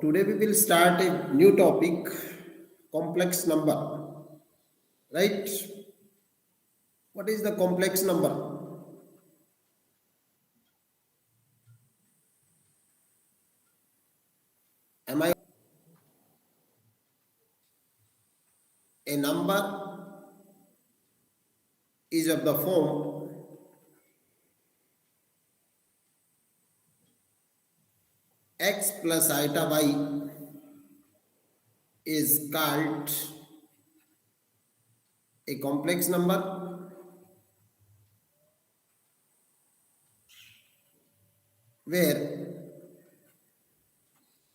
today we will start a new topic, complex number. Right? What is the complex number? Am I a number is of the form x plus iota y is called a complex number. Where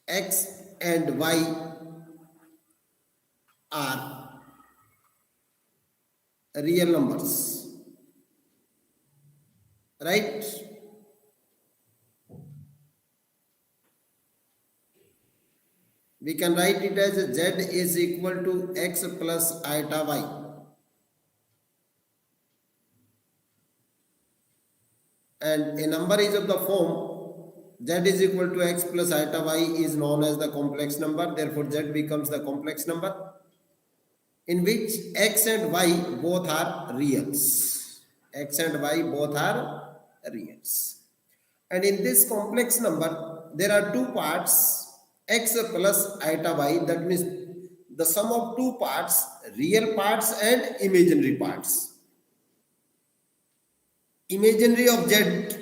x and y are real numbers, right? We can write it as z is equal to x plus iota y. And a number is of the form z is equal to x plus iota y is known as the complex number. Therefore, z becomes the complex number in which x and y both are reals. X and y both are reals. And in this complex number, there are two parts, x plus iota y. That means the sum of two parts, real parts and imaginary parts. Imaginary of z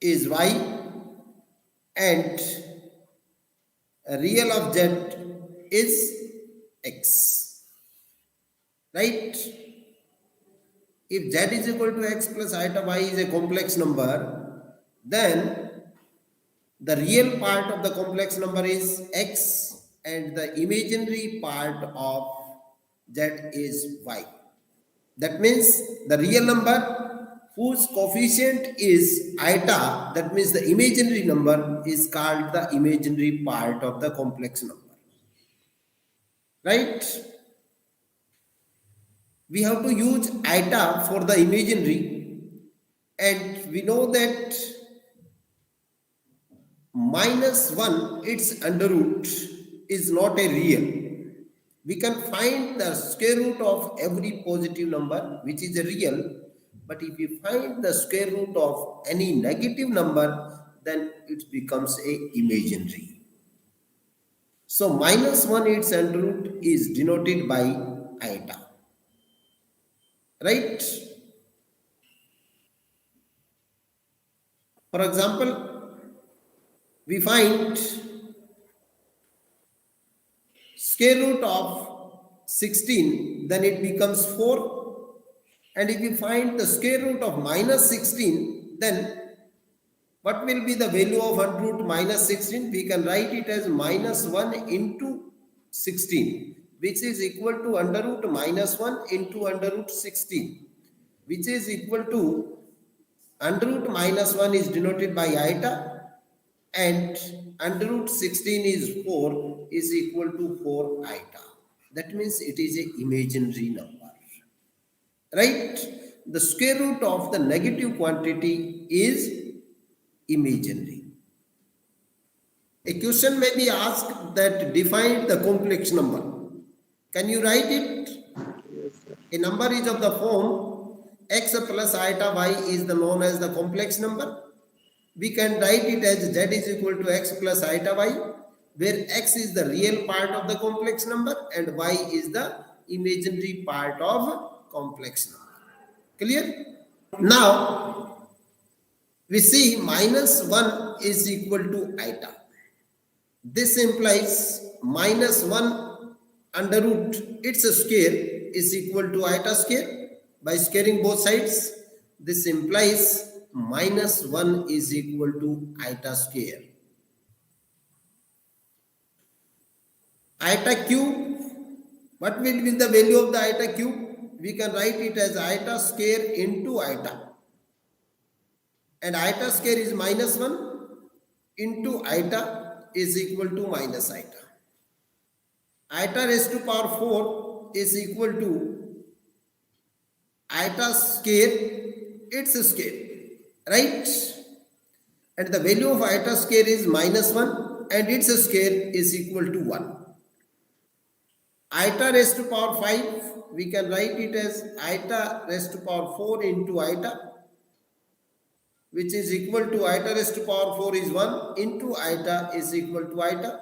is y and real of z is x. Right? If z is equal to x plus iota y is a complex number, then the real part of the complex number is x and the imaginary part of z is y. That means the real number whose coefficient is iota, that means the imaginary number is called the imaginary part of the complex number. Right? We have to use iota for the imaginary, and we know that -1, its under root, is not a real. We can find the square root of every positive number, which is a real, but if we find the square root of any negative number, then it becomes a imaginary. So -1, its under root, is denoted by iota. Right? For example, we find square root of 16, then it becomes 4. And if you find the square root of -16, then what will be the value of under root -16? We can write it as -1 into 16, which is equal to under root -1 into under root 16, which is equal to under root -1 is denoted by iota and under root 16 is 4 is equal to 4 iota. That means it is an imaginary number. Right? The square root of the negative quantity is imaginary. A question may be asked that define the complex number. Can you write it? Yes, sir. A number is of the form x plus iota y is the known as the complex number. We can write it as z is equal to x plus iota y, where x is the real part of the complex number and y is the imaginary part of complex number. Clear? Now, we see -1 is equal to iota. This implies -1 under root, its square is equal to iota square. By squaring both sides, this implies -1 is equal to iota square. Iota cube, what will be the value of the iota cube? We can write it as iota square into iota. And iota square is -1 into iota is equal to minus iota. Iota raised to power 4 is equal to iota square, its square. Right? and the value of iota square is -1 and its square is equal to 1. Iota raised to power 5, we can write it as iota raised to power 4 into iota, which is equal to iota raised to power 4 is 1 into iota is equal to iota.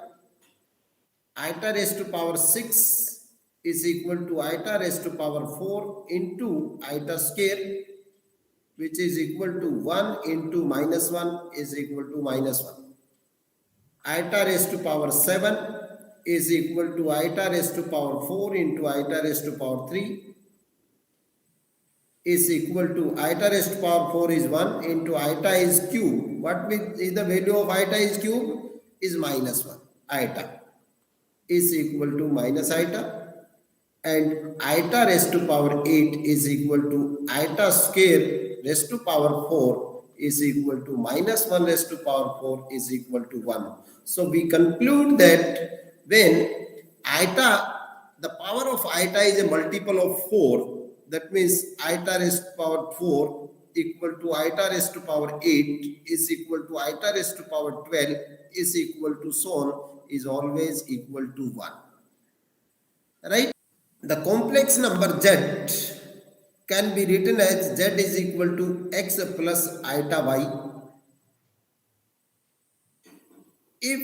Iota raised to power 6 is equal to iota raised to power 4 into iota square, which is equal to 1 into -1 is equal to -1. Iota raised to power 7 is equal to iota raised to power 4 into iota raised to power 3 is equal to iota raised to power 4 is 1 into iota is cube. What is the value of iota is cube? Is -1. Iota is equal to minus iota, and iota raised to power 8 is equal to iota square raised to power 4 is equal to -1 raised to power 4 is equal to 1. So we conclude that when iota, the power of iota is a multiple of 4, that means iota raised to power 4 equal to iota raised to power 8 is equal to iota raised to power 12 is equal to so on, is always equal to 1. Right? The complex number z can be written as z is equal to x plus iota y. If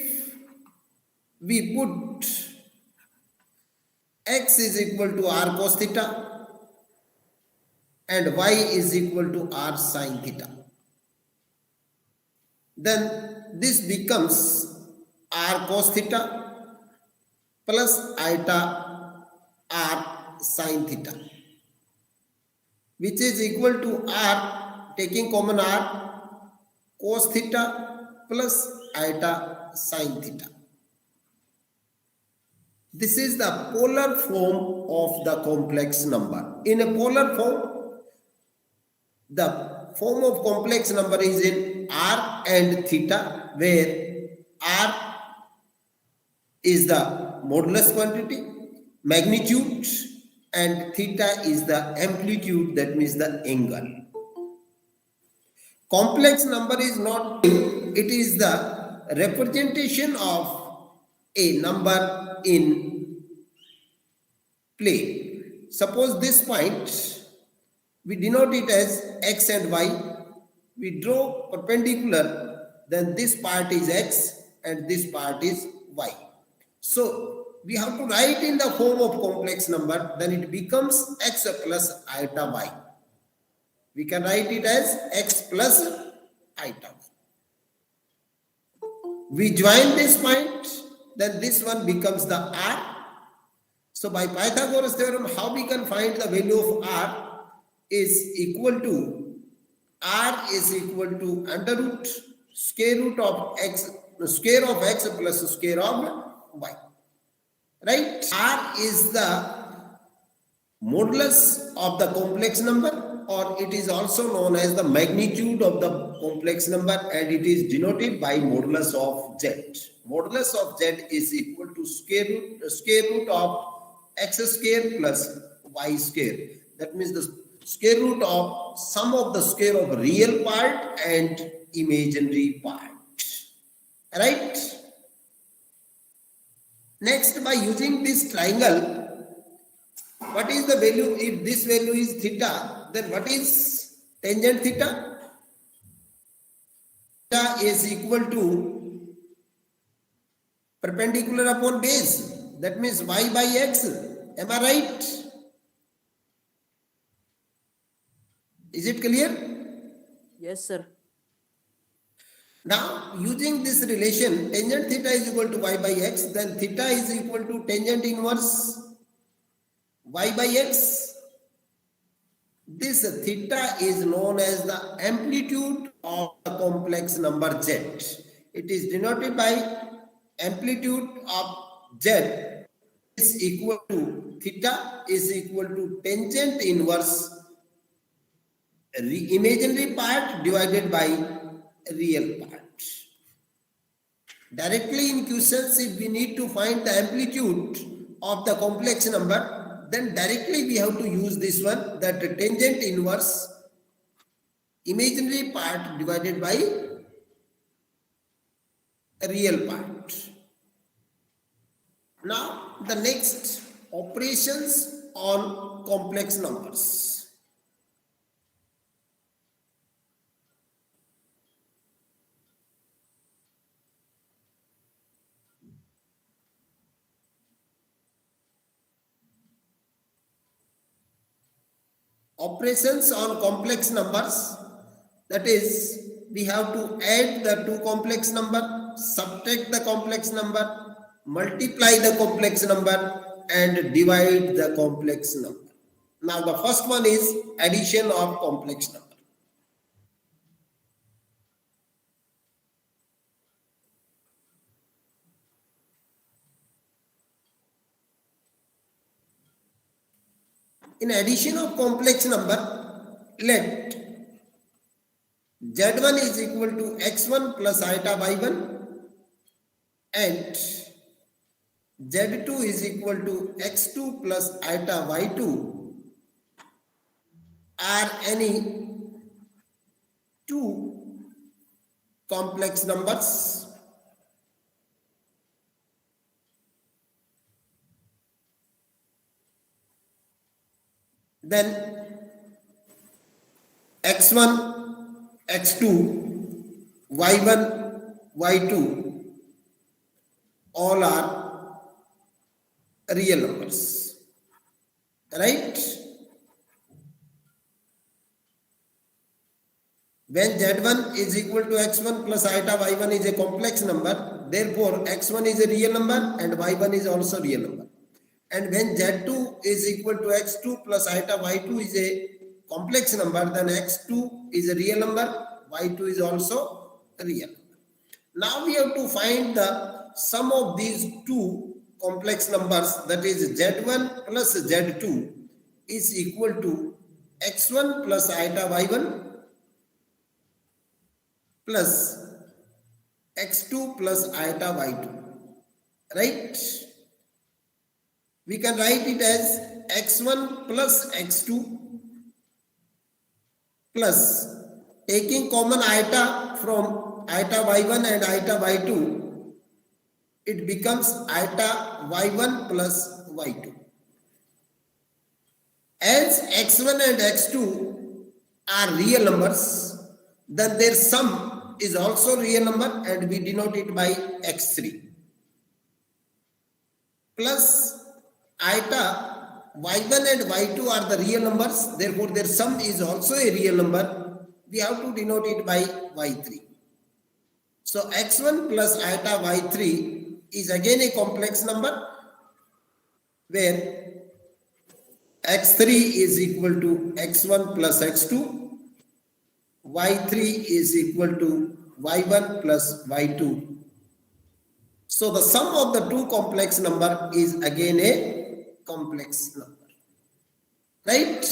we put x is equal to r cos theta and y is equal to r sin theta, then this becomes r cos theta plus iota r sin theta, which is equal to r, taking common r, cos theta plus iota sin theta. This is the polar form of the complex number. In a polar form, the form of complex number is in r and theta, where r is the modulus quantity, magnitude, and theta is the amplitude, that means the angle. Complex number is not, it is the representation of a number in plane. Suppose this point, we denote it as x and y. We draw perpendicular, then this part is x and this part is y. So we have to write in the form of complex number, then it becomes x plus iota y. We can write it as x plus iota y. We join this point, then this one becomes the r. So by Pythagoras theorem, how we can find the value of r is equal to, r is equal to under root square root of x, square of x plus square of y. Right? R is the modulus of the complex number, or it is also known as the magnitude of the complex number, and it is denoted by modulus of z. Modulus of z is equal to square root of x square plus y square. That means the square root of sum of the square of real part and imaginary part. Right? Next, by using this triangle, what is the value? If this value is theta, then what is tangent theta? Theta is equal to perpendicular upon base. That means y by x. Am I right? Is it clear? Yes, sir. Now, using this relation, tangent theta is equal to y by x, then theta is equal to tangent inverse y by x. This theta is known as the amplitude of the complex number z. It is denoted by amplitude of z is equal to, theta is equal to tangent inverse imaginary part divided by real part. Directly in questions, if we need to find the amplitude of the complex number, then directly we have to use this one, that tangent inverse imaginary part divided by real part. Now the next, operations on complex numbers. Operations on complex numbers, that is, we have to add the two complex number, subtract the complex number, multiply the complex number, and divide the complex number. Now the first one is addition of complex number. In addition of complex number, let z1 is equal to x1 plus iota y1 and z2 is equal to x2 plus iota y2 are any two complex numbers. Then x1, x2, y1, y2 all are real numbers, right? When z1 is equal to x1 plus iota y1 is a complex number, therefore x1 is a real number and y1 is also real number. And when z2 is equal to x2 plus iota y2 is a complex number, then x2 is a real number, y2 is also a real number. Now we have to find the sum of these two complex numbers, that is z1 plus z2 is equal to x1 plus iota y1 plus x2 plus iota y2, right? We can write it as x1 plus x2 plus, taking common iota from iota y1 and iota y2, it becomes iota y1 plus y2. As x1 and x2 are real numbers, then their sum is also real number and we denote it by x3. Plus iota y1 and y2 are the real numbers, therefore their sum is also a real number. We have to denote it by y3. So x1 plus iota y3 is again a complex number where x3 is equal to x1 plus x2, y3 is equal to y1 plus y2. So the sum of the two complex number is again a complex number, right?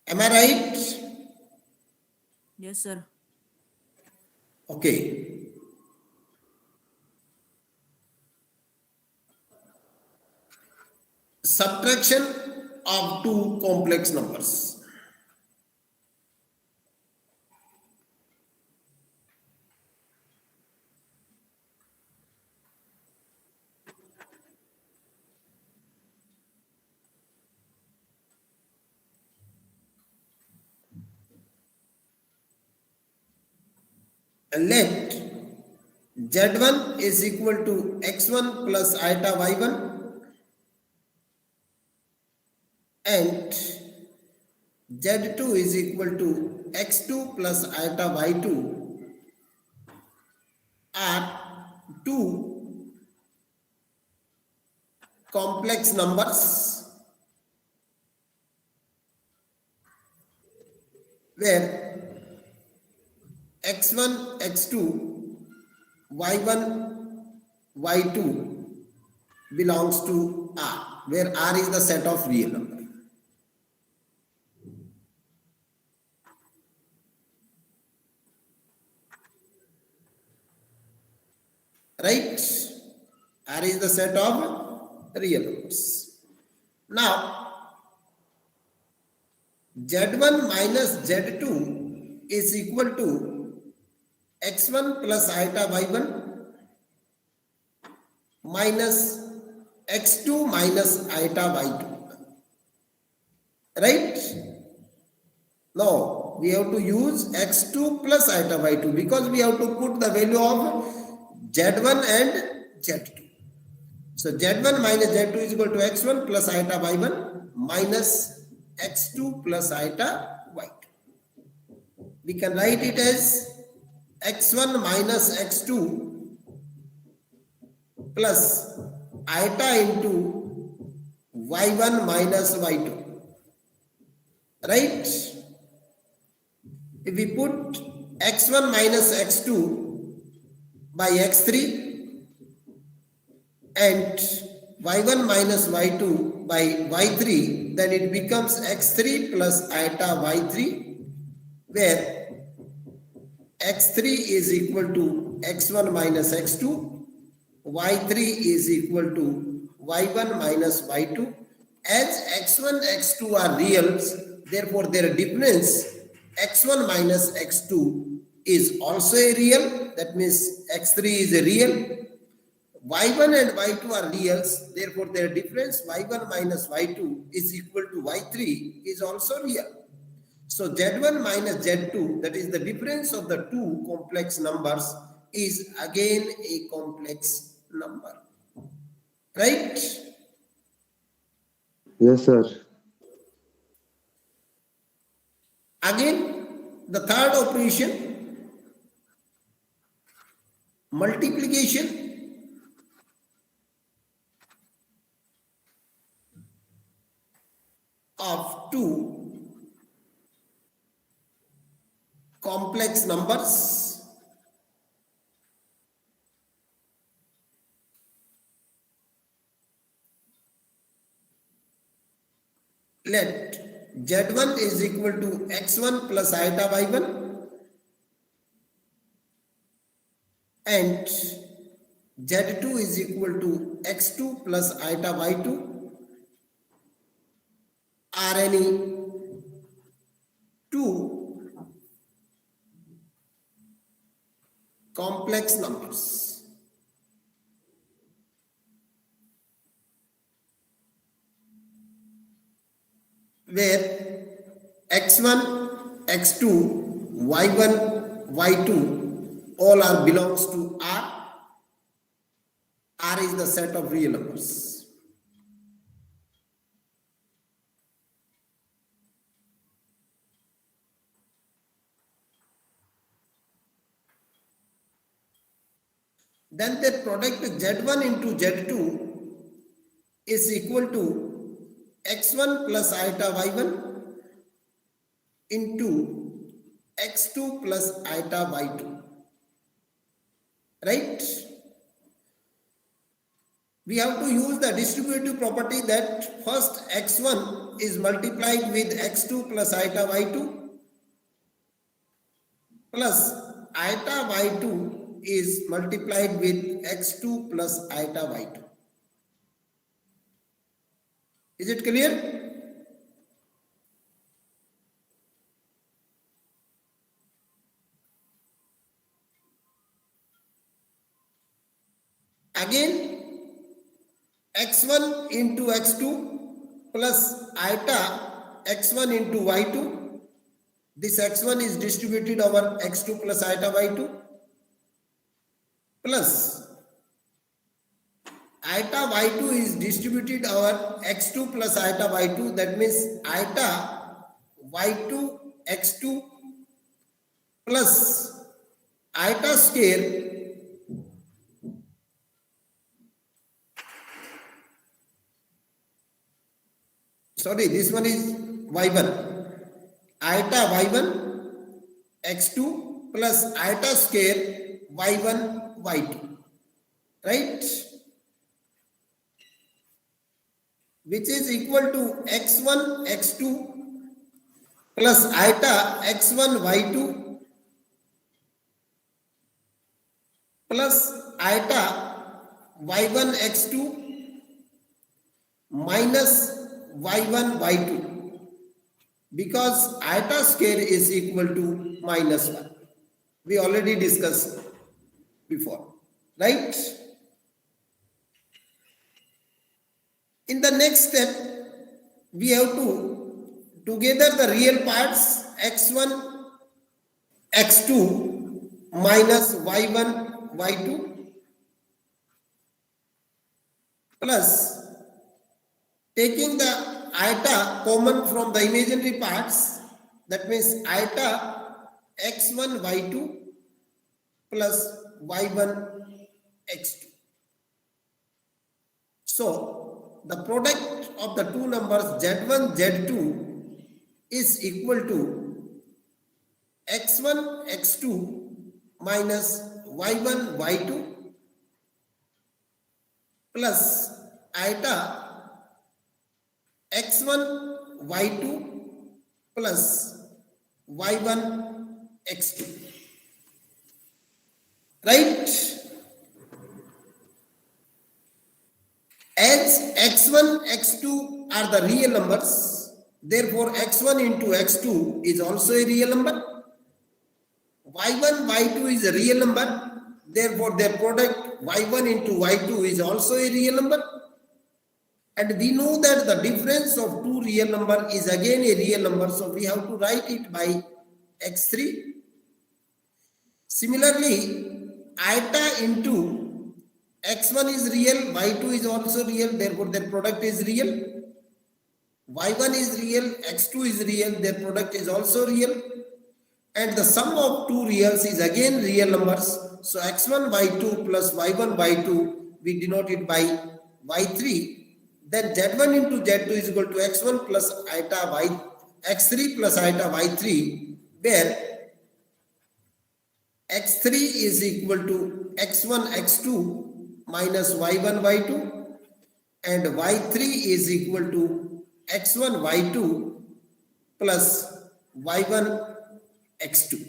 Am I right? Yes, sir. Okay. Subtraction of two complex numbers. Let z1 is equal to x1 plus iota y1 and z2 is equal to x2 plus iota y2 are two complex numbers where x1, x2, y1, y2 belongs to R, where R is the set of real number. Right? R is the set of real numbers. Now, Z1 minus Z2 is equal to x1 plus iota y1 minus x2 minus iota y2. Right? Now, we have to use x2 plus iota y2 because we have to put the value of z1 and z2. So, z1 minus z2 is equal to x1 plus iota y1 minus x2 plus iota y2. We can write it as x1 minus x2 plus iota into y1 minus y2. Right? If we put x1 minus x2 by x3 and y1 minus y2 by y3, then it becomes x3 plus iota y3, where x3 is equal to x1 minus x2, y3 is equal to y1 minus y2. As x1, x2 are reals, therefore their difference x1 minus x2 is also a real. That means x3 is a real. y1 and y2 are reals, therefore their difference y1 minus y2 is equal to y3 is also real. So z1 minus z2, that is the difference of the two complex numbers, is again a complex number. Right? Yes, sir. Again, the third operation, multiplication of two complex numbers. Let z1 is equal to x1 plus iota y1 and z2 is equal to x2 plus iota y2 are any two complex numbers. Where x1, x2, y1, y2 all are belongs to R. R is the set of real numbers. Then the product z1 into z2 is equal to x1 plus iota y1 into x2 plus iota y2. Right? We have to use the distributive property that first x1 is multiplied with x2 plus iota y2 plus iota y2 is multiplied with x2 plus iota y2. Is it clear? Again, x1 into x2 plus iota x1 into y2. This x1 is distributed over x2 plus iota y2 plus iota y2 is distributed over x2 plus iota y2. That means iota y2 x2 plus iota square sorry, this one is y1. Iota y1 x2 plus iota square y1 y2. Right? Which is equal to x1 x2 plus iota x1 y2 plus iota y1 x2 minus y1 y2. because iota square is equal to minus 1. We already discussed before, right? In the next step, we have to together the real parts x1, x2 minus y1, y2 plus taking the iota common from the imaginary parts, that means iota x1, y2 plus y1, x2. So, the product of the two numbers z1, z2 is equal to x1, x2 minus y1, y2 plus iota x1, y2 plus y1, x2. Right? As x1, x2 are the real numbers, therefore x1 into x2 is also a real number. y1, y2 is a real number, therefore their product y1 into y2 is also a real number. And we know that the difference of two real number is again a real number, so we have to write it by x3. Similarly, iota into x1 is real, y2 is also real, therefore their product is real. y1 is real, x2 is real, their product is also real. And the sum of two reals is again real numbers. So x1, y2 plus y1, y2, we denote it by y3. Then z1 into z2 is equal to x1 plus iota y, x3 plus iota y3, where x3 is equal to x1, x2 minus y1, y2, and y3 is equal to x1, y2 plus y1, x2.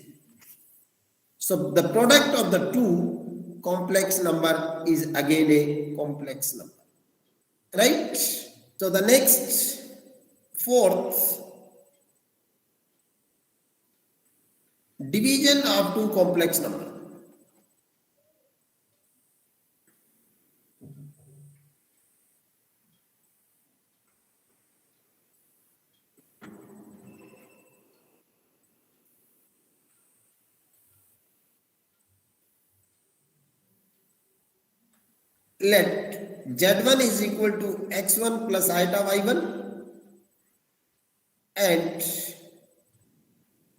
So the product of the two complex number is again a complex number. Right? So the next fourth, division of two complex number. Let z1 is equal to x1 plus iota y1 and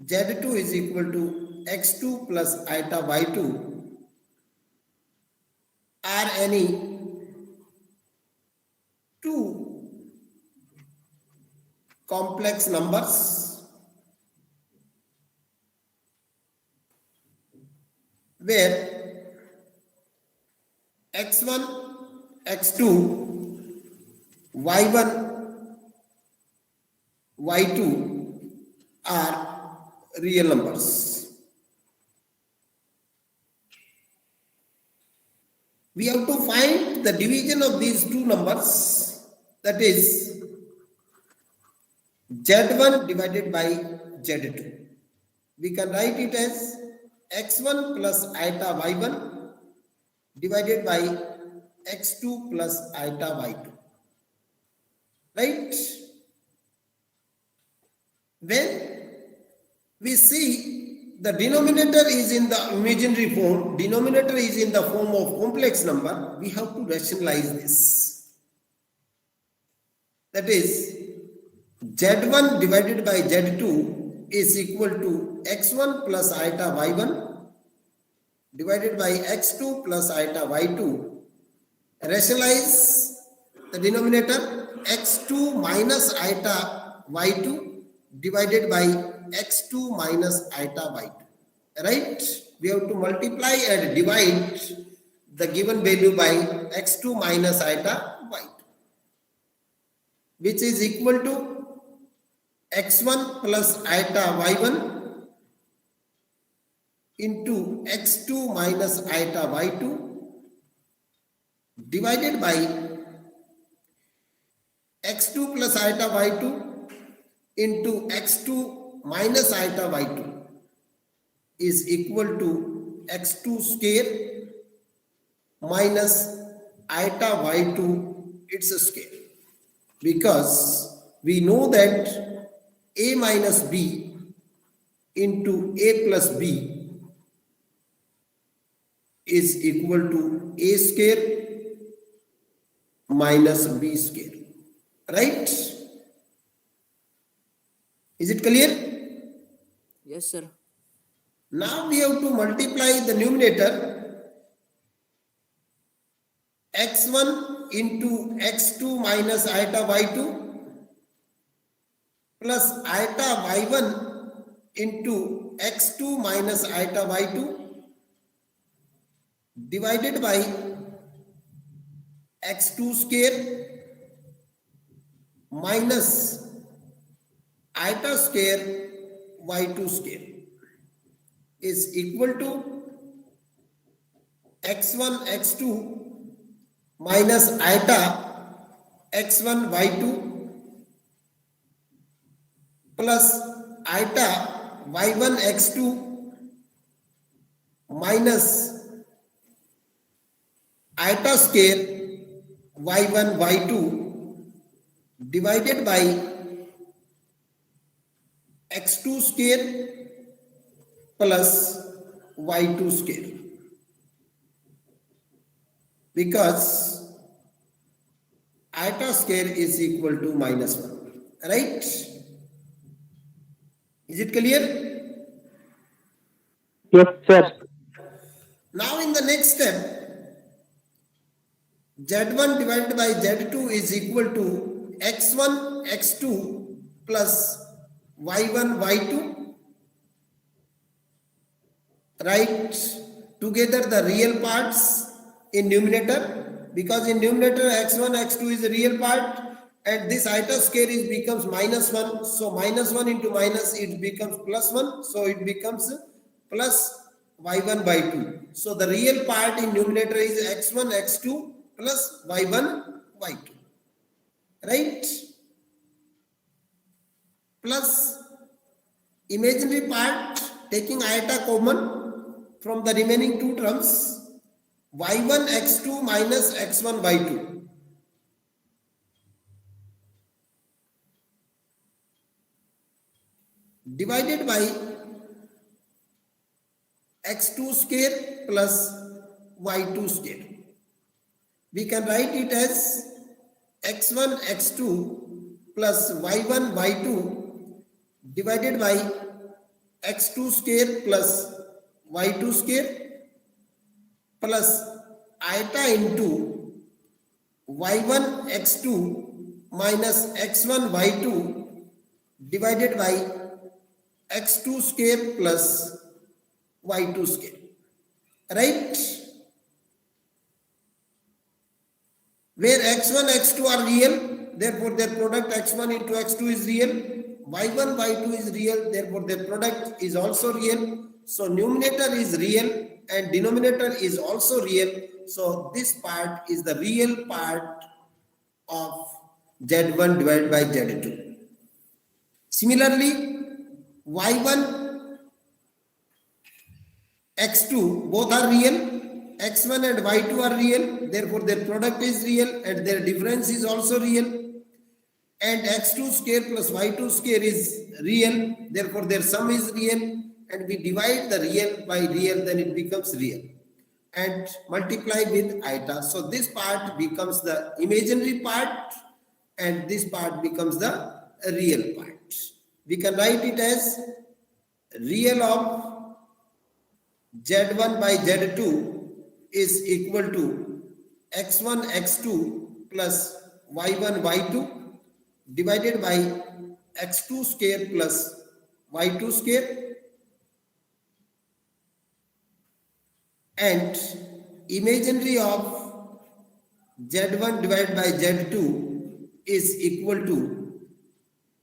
z2 is equal to x2 plus iota y2 are any two complex numbers where x1, x2, y1, y2 are real numbers. We have to find the division of these two numbers, that is z1 divided by z2. We can write it as x1 plus iota y1 divided by x2 plus iota y2. Right? When we see the denominator is in the imaginary form, denominator is in the form of complex number, we have to rationalize this. That is, z1 divided by z2 is equal to x1 plus iota y1 divided by x2 plus iota y2. Rationalize the denominator, x2 minus iota y2 divided by x2 minus iota y2. Right? We have to multiply and divide the given value by x2 minus iota y2, which is equal to x1 plus iota y1 into x2 minus iota y2 divided by x2 plus iota y2 into x2 minus iota y2 is equal to x2 square minus iota y2 its square, because we know that a minus b into a plus b is equal to a square minus b square, right? Is it clear? Yes, sir. Now we have to multiply the numerator x1 into x2 minus iota y2 plus iota y1 into x2 minus iota y2 divided by x2 square minus iota square y2 square is equal to x1 x2 minus iota x1 y2 plus iota y1 x2 minus iota square y1 y2 divided by x2 square plus y2 square, because iota square is equal to minus 1, right? Is it clear? Yes, sir. Now in the next step, z1 divided by z2 is equal to x1 x2 plus y1 y2. Write together the real parts in numerator, because in numerator x1 x2 is the real part and this iota square is becomes minus 1, so minus 1 into minus it becomes plus 1, so it becomes plus y1 by 2. So the real part in numerator is x1 x2 plus y1 y2, right? Plus imaginary part taking iota common from the remaining two terms, y1 x2 minus x1 y2 divided by x2 square plus y2 square. We can write it as x1 x2 plus y1 y2 divided by x2 square plus y2 square plus iota into y1 x2 minus x1 y2 divided by x2 square plus y2 square, right? Where x1 x2 are real, therefore their product x1 into x2 is real, y1 y2 is real, therefore their product is also real. So numerator is real and denominator is also real. So this part is the real part of z1 divided by z2. Similarly, y1 x2 both are real, x1 and y2 are real, therefore their product is real and their difference is also real, and x2 square plus y2 square is real, therefore their sum is real, and we divide the real by real, then it becomes real and multiply with iota. So this part becomes the imaginary part and this part becomes the real part. We can write it as real of z1 by z2 is equal to x1 x2 plus y1 y2 divided by x2 square plus y2 square, and imaginary of z1 divided by z2 is equal to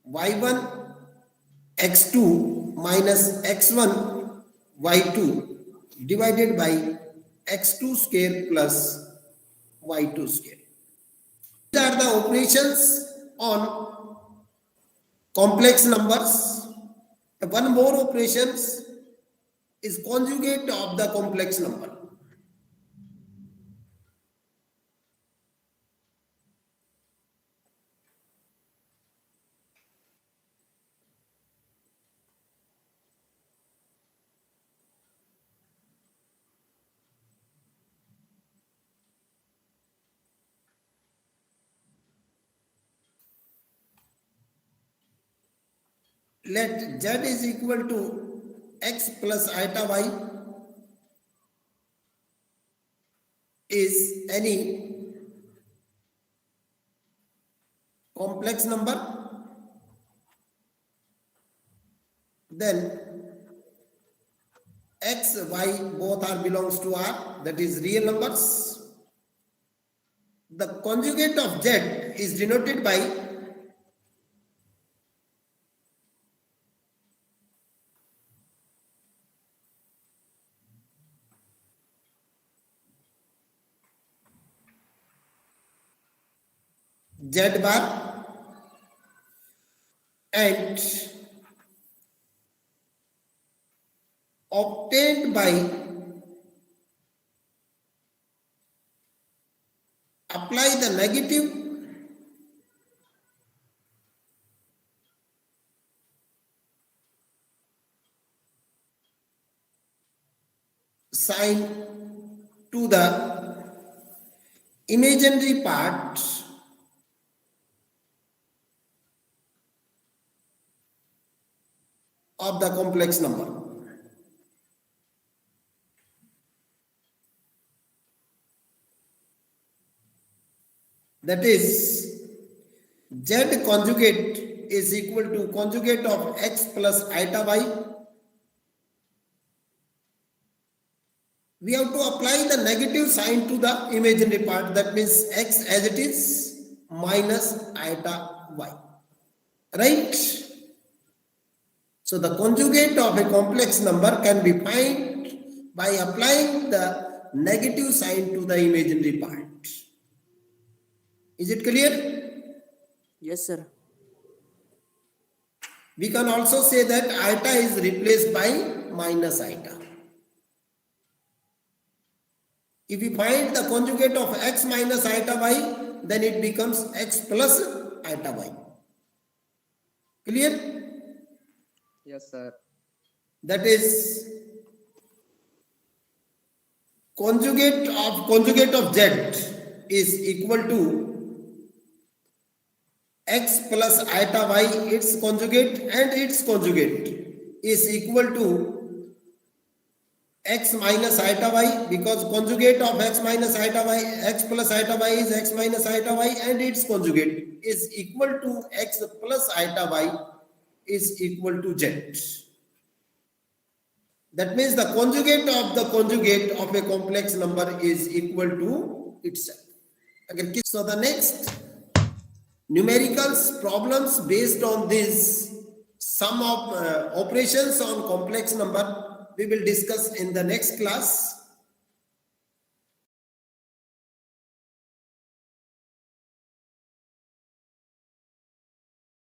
y1 x2 minus x1 y2 divided by x2 square plus y2 square. These are the operations on complex numbers. One more operations is conjugate of the complex number. Let z is equal to x plus iota y is any complex number, then x, y both are belongs to R, that is real numbers. The conjugate of z is denoted by z bar, and obtained by apply the negative sign to the imaginary part of the complex number. That is, z conjugate is equal to conjugate of x plus iota y. We have to apply the negative sign to the imaginary part, that means x as it is minus iota y. Right? So the conjugate of a complex number can be found by applying the negative sign to the imaginary part. Is it clear? Yes, sir. We can also say that iota is replaced by minus iota. If we find the conjugate of x minus iota y, then it becomes x plus iota y. Clear? Yes, sir. That is conjugate of z is equal to x plus iota y, its conjugate, and its conjugate is equal to x minus iota y, because conjugate of x minus iota y, x plus iota y is x minus iota y, and its conjugate is equal to x plus iota y is equal to z. That means the conjugate of a complex number is equal to itself. Again, so the next numericals problems based on this sum of operations on complex number we will discuss in the next class.